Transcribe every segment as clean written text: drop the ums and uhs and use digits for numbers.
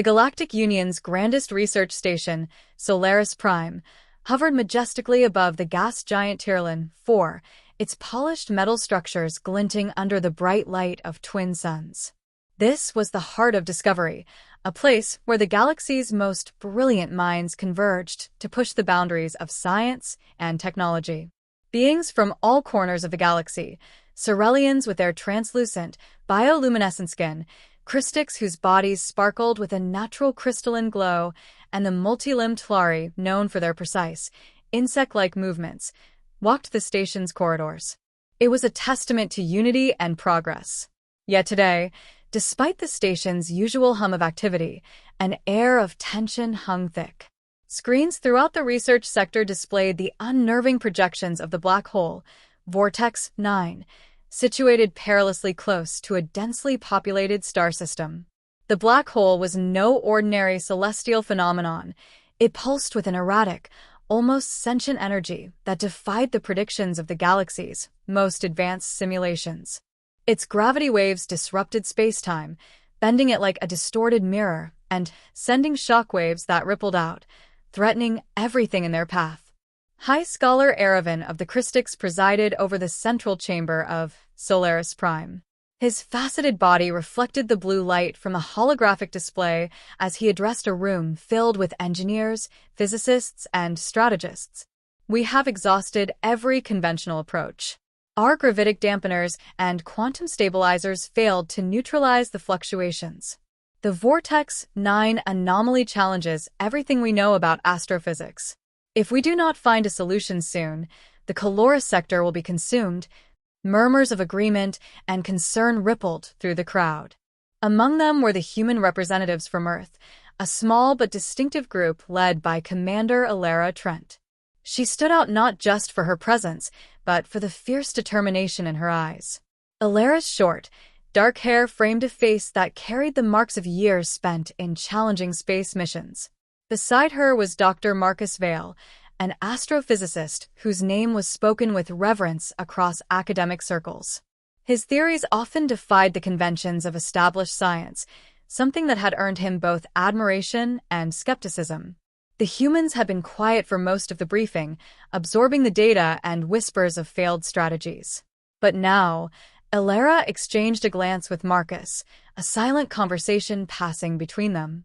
The Galactic Union's grandest research station, Solaris Prime, hovered majestically above the gas giant Tyrolin 4, its polished metal structures glinting under the bright light of twin suns. This was the heart of discovery, a place where the galaxy's most brilliant minds converged to push the boundaries of science and technology. Beings from all corners of the galaxy, Ceruleans with their translucent, bioluminescent skin, Christics whose bodies sparkled with a natural crystalline glow, and the multi-limbed Tlari, known for their precise, insect-like movements, walked the station's corridors. It was a testament to unity and progress. Yet today, despite the station's usual hum of activity, an air of tension hung thick. Screens throughout the research sector displayed the unnerving projections of the black hole, Vortex 9, situated perilously close to a densely populated star system. The black hole was no ordinary celestial phenomenon. It pulsed with an erratic, almost sentient energy that defied the predictions of the galaxy's most advanced simulations. Its gravity waves disrupted space-time, bending it like a distorted mirror and sending shockwaves that rippled out, threatening everything in their path. High Scholar Aravan of the Christics presided over the central chamber of Solaris Prime. His faceted body reflected the blue light from a holographic display as he addressed a room filled with engineers, physicists, and strategists. "We have exhausted every conventional approach. Our gravitic dampeners and quantum stabilizers failed to neutralize the fluctuations. The Vortex 9 anomaly challenges everything we know about astrophysics. If we do not find a solution soon, the Colores sector will be consumed." Murmurs of agreement and concern rippled through the crowd. Among them were the human representatives from Earth, a small but distinctive group led by Commander Alara Trent. She stood out not just for her presence, but for the fierce determination in her eyes. Alara's short, dark hair framed a face that carried the marks of years spent in challenging space missions. Beside her was Dr. Marcus Vale, an astrophysicist whose name was spoken with reverence across academic circles. His theories often defied the conventions of established science, something that had earned him both admiration and skepticism. The humans had been quiet for most of the briefing, absorbing the data and whispers of failed strategies. But now, Alara exchanged a glance with Marcus, a silent conversation passing between them.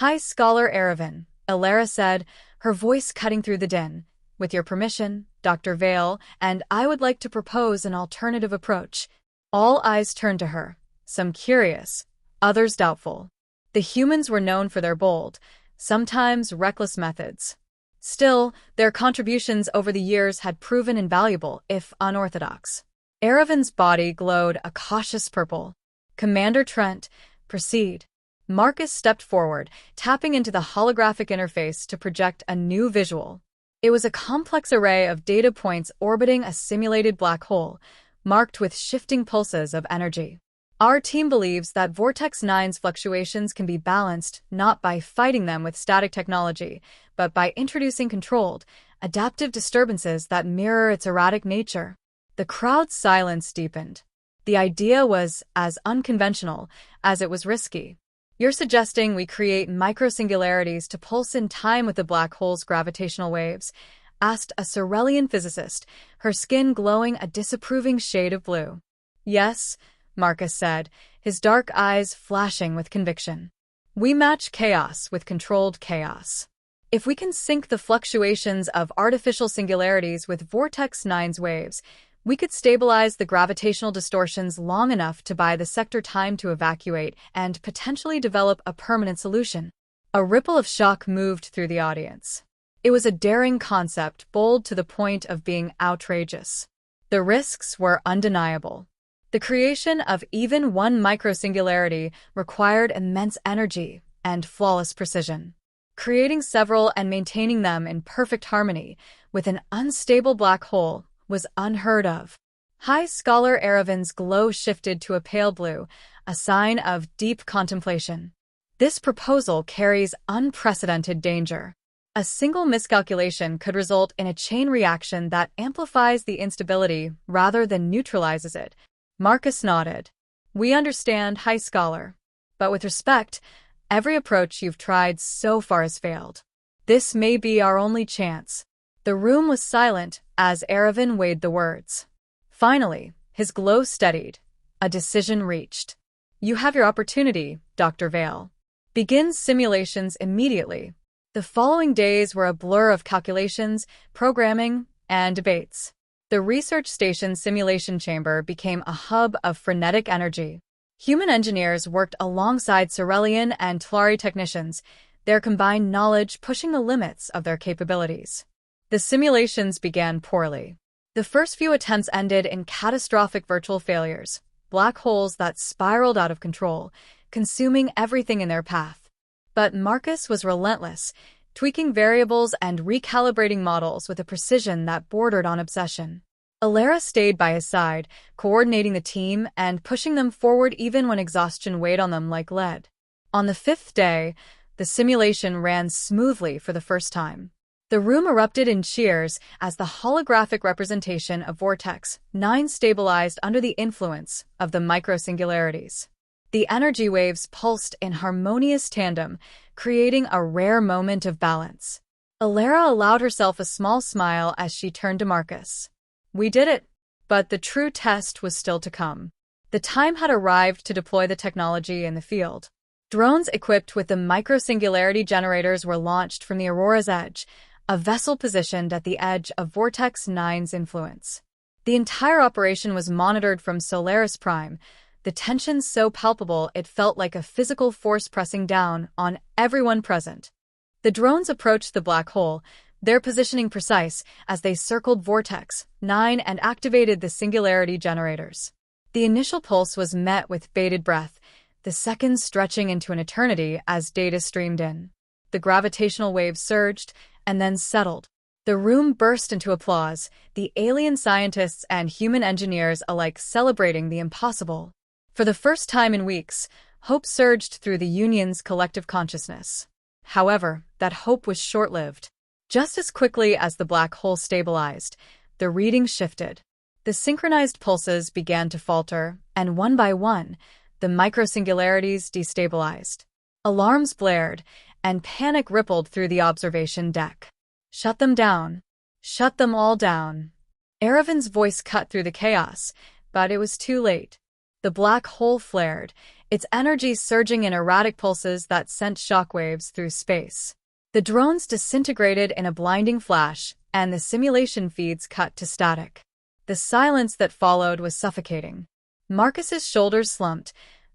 "High Scholar Aravan," Alara said, her voice cutting through the din. "With your permission, Dr. Vale, and I would like to propose an alternative approach." All eyes turned to her, some curious, others doubtful. The humans were known for their bold, sometimes reckless methods. Still, their contributions over the years had proven invaluable, if unorthodox. Aravan's body glowed a cautious purple. "Commander Trent, proceed." Marcus stepped forward, tapping into the holographic interface to project a new visual. It was a complex array of data points orbiting a simulated black hole, marked with shifting pulses of energy. "Our team believes that Vortex 9's fluctuations can be balanced not by fighting them with static technology, but by introducing controlled, adaptive disturbances that mirror its erratic nature." The crowd's silence deepened. The idea was as unconventional as it was risky. "You're suggesting we create microsingularities to pulse in time with the black hole's gravitational waves?" asked a Cerulean physicist, her skin glowing a disapproving shade of blue. "Yes," Marcus said, his dark eyes flashing with conviction. "We match chaos with controlled chaos. If we can sync the fluctuations of artificial singularities with Vortex 9's waves, we could stabilize the gravitational distortions long enough to buy the sector time to evacuate and potentially develop a permanent solution." A ripple of shock moved through the audience. It was a daring concept, bold to the point of being outrageous. The risks were undeniable. The creation of even one microsingularity required immense energy and flawless precision. Creating several and maintaining them in perfect harmony with an unstable black hole was unheard of. High Scholar Aravan's glow shifted to a pale blue, a sign of deep contemplation. "This proposal carries unprecedented danger. A single miscalculation could result in a chain reaction that amplifies the instability rather than neutralizes it." Marcus nodded. "We understand, High Scholar. But with respect, Every approach you've tried so far has failed. This may be our only chance." The room was silent as Aravan weighed the words. Finally, his glow steadied. A decision reached. "You have your opportunity, Dr. Vale. Begin simulations immediately." The following days were a blur of calculations, programming, and debates. The research station's simulation chamber became a hub of frenetic energy. Human engineers worked alongside Cerulean and Tlari technicians, their combined knowledge pushing the limits of their capabilities. The simulations began poorly. The first few attempts ended in catastrophic virtual failures, black holes that spiraled out of control, consuming everything in their path. But Marcus was relentless, tweaking variables and recalibrating models with a precision that bordered on obsession. Alara stayed by his side, coordinating the team and pushing them forward even when exhaustion weighed on them like lead. On the fifth day, the simulation ran smoothly for the first time. The room erupted in cheers as the holographic representation of Vortex 9 stabilized under the influence of the microsingularities. The energy waves pulsed in harmonious tandem, creating a rare moment of balance. Alara allowed herself a small smile as she turned to Marcus. "We did it." But the true test was still to come. The time had arrived to deploy the technology in the field. Drones equipped with the microsingularity generators were launched from the Aurora's edge, a vessel positioned at the edge of Vortex 9's influence. The entire operation was monitored from Solaris Prime, the tension so palpable it felt like a physical force pressing down on everyone present. The drones approached the black hole, their positioning precise as they circled Vortex 9 and activated the singularity generators. The initial pulse was met with bated breath, the seconds stretching into an eternity as data streamed in. The gravitational waves surged and then settled. The room burst into applause, the alien scientists and human engineers alike celebrating the impossible. For the first time in weeks, hope surged through the Union's collective consciousness. However, that hope was short-lived. Just as quickly as the black hole stabilized, the reading shifted. The synchronized pulses began to falter, and one by one, the microsingularities destabilized. Alarms blared, and panic rippled through the observation deck. "Shut them down. Shut them all down." Aravan's voice cut through the chaos, but it was too late. The black hole flared, its energy surging in erratic pulses that sent shockwaves through space. The drones disintegrated in a blinding flash, and the simulation feeds cut to static. The silence that followed was suffocating. Marcus's shoulders slumped,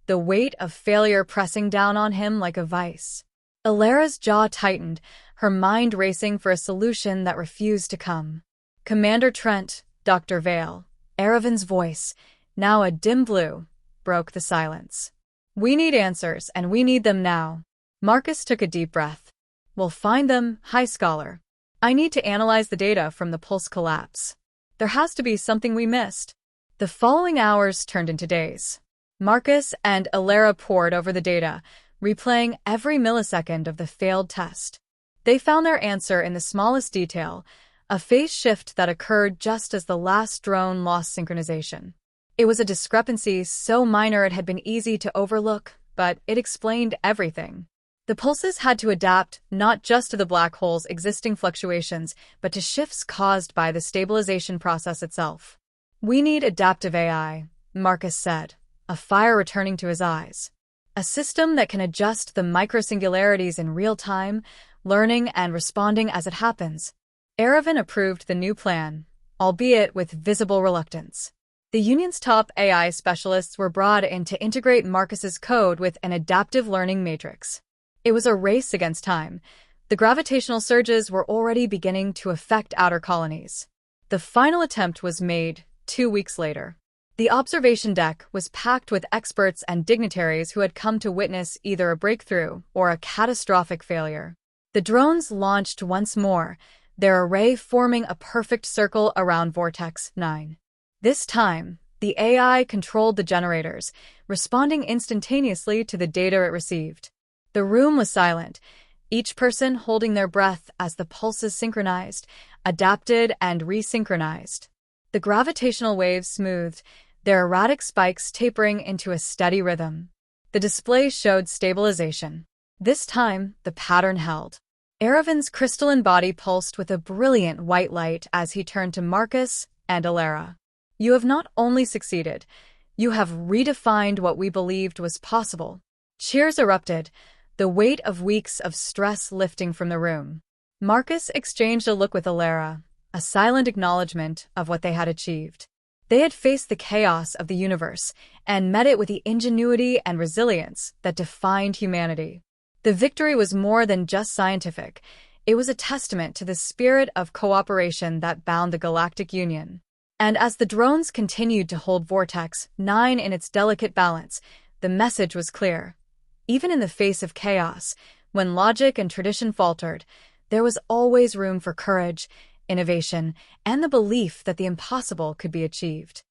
the weight of failure pressing down on him like a vice. Alara's jaw tightened, her mind racing for a solution that refused to come. "Commander Trent, Dr. Vale," Aravan's voice, now a dim blue, broke the silence. "We need answers, and we need them now." Marcus took a deep breath. "We'll find them, High Scholar. I need to analyze the data from the pulse collapse. There has to be something we missed." The following hours turned into days. Marcus and Alara pored over the data, replaying every millisecond of the failed test. They found their answer in the smallest detail, a phase shift that occurred just as the last drone lost synchronization. It was a discrepancy so minor it had been easy to overlook, but it explained everything. The pulses had to adapt not just to the black hole's existing fluctuations, but to shifts caused by the stabilization process itself. "We need adaptive AI," Marcus said, a fire returning to his eyes. "A system that can adjust the microsingularities in real time, learning and responding as it happens." Aravan approved the new plan, albeit with visible reluctance. The Union's top AI specialists were brought in to integrate Marcus's code with an adaptive learning matrix. It was a race against time. The gravitational surges were already beginning to affect outer colonies. The final attempt was made 2 weeks later. The observation deck was packed with experts and dignitaries who had come to witness either a breakthrough or a catastrophic failure. The drones launched once more, their array forming a perfect circle around Vortex 9. This time, the AI controlled the generators, responding instantaneously to the data it received. The room was silent, each person holding their breath as the pulses synchronized, adapted, and resynchronized. The gravitational waves smoothed, their erratic spikes tapering into a steady rhythm. The display showed stabilization. This time, the pattern held. Eravin's crystalline body pulsed with a brilliant white light as he turned to Marcus and Alara. You have not only succeeded, you have redefined what we believed was possible. Cheers erupted, the weight of weeks of stress lifting from the room. Marcus exchanged a look with Alara, a silent acknowledgement of what they had achieved. They had faced the chaos of the universe and met it with the ingenuity and resilience that defined humanity. The victory was more than just scientific. It was a testament to the spirit of cooperation that bound the Galactic Union. And as the drones continued to hold Vortex 9 in its delicate balance, the message was clear. Even in the face of chaos, when logic and tradition faltered, there was always room for courage, innovation, and the belief that the impossible could be achieved.